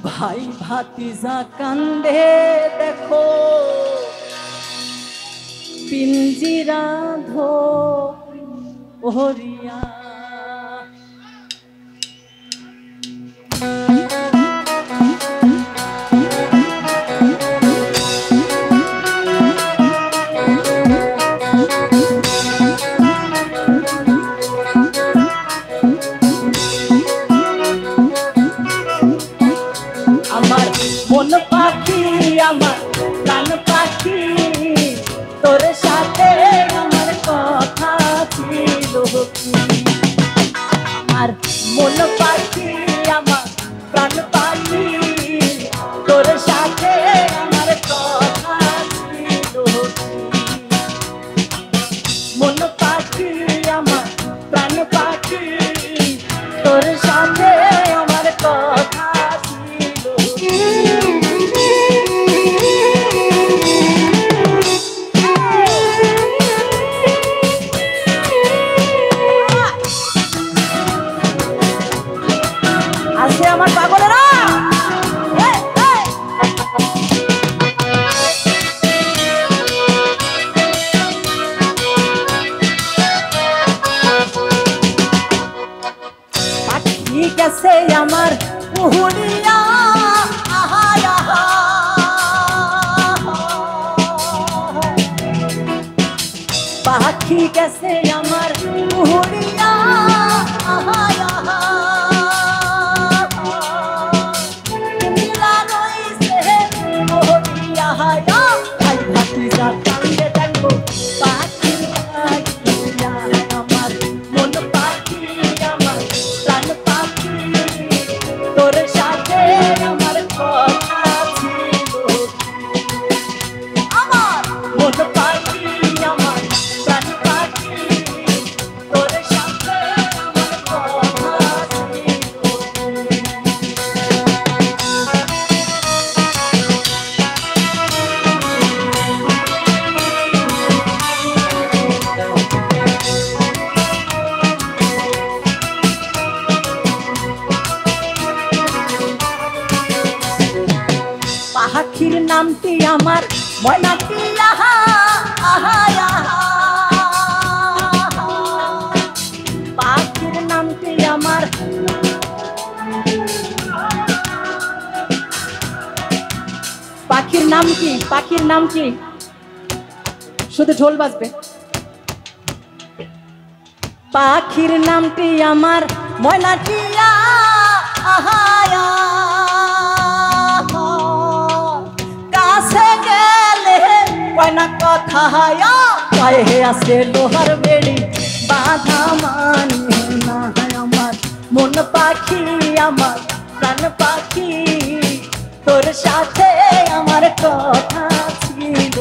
ভাই ভাতিজা কান্দে দেখো পিঞ্জিরা ধরিয়া। আমার মন পাখি আমার প্রাণ পাখি তোর সাথে আমার কথা ছিল কি। আমার মন পাখি আমার প্রাণ পাখি তোর সাথে আমার কথা ছিল কি। মন পাখি আমার প্রাণ পাখি তোর সাথে আমার কথা আছে আমার পাগলেরা। পাখি গেছে আমার উড়িয়া আহা আহা, পাখি গেছে আমার উড়িয়া আহা আহা। পাখির নামটি আমার ময়না টিয়া আহা আহা, পাখির নামটি আমার পাখির নাম কি? পাখির নাম কি? শুধু ঢোল বাজবে। পাখির নামটি আমার ময়না টিয়া আহা আহা, কয়না কথা পায়ে আছে লোহার বেড়ি বাধা মানে না। আমার মন পাখি আমার প্রাণ পাখি তোর সাথে আমার কথা ছিল।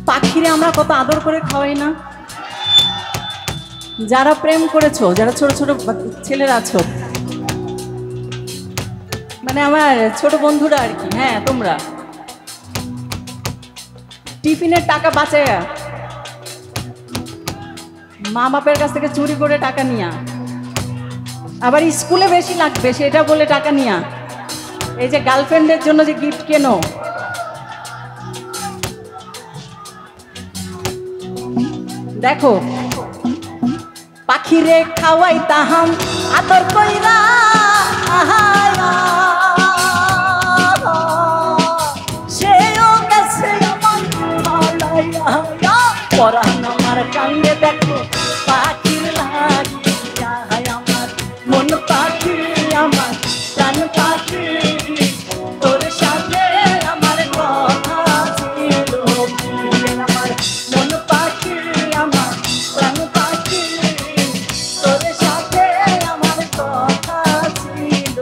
পাখিরে আমরা কত আদর করে খাওয়াই না। যারা প্রেম করেছো, যারা ছোট ছোট ছেলেরা আছো, মানে আমার ছোট বন্ধুরা আর কি, হ্যাঁ তোমরা টিফিনের টাকা বাঁচায় মা বাপের কাছ থেকে চুরি করে টাকা নিয়া, আবার স্কুলে বেশি লাগবে সেটা বলে টাকা নিয়া এই যে গার্লফ্রেন্ডের জন্য যে গিফট কেনো, দেখো পাখিরে খাওয়াই তাহাম আদর কইরা সেও গেছে পরান আমার কান্দে দেখো পাখির লাগিয়া। আমার মন পাখি আমার প্রাণ পাখি তোর সাথে আমার কথা ছিল। আমার মন পাখি আমার প্রাণ পাখি তোর সাথে আমার কথা ছিল।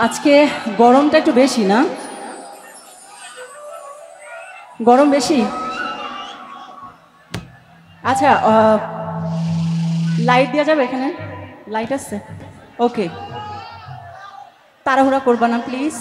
আজকে গরমটা একটু বেশি না? গরম বেশি? আচ্ছা, লাইট দেওয়া যাবে এখানে? লাইট আছে? ওকে, তাড়াহুড়া করবা না প্লিজ।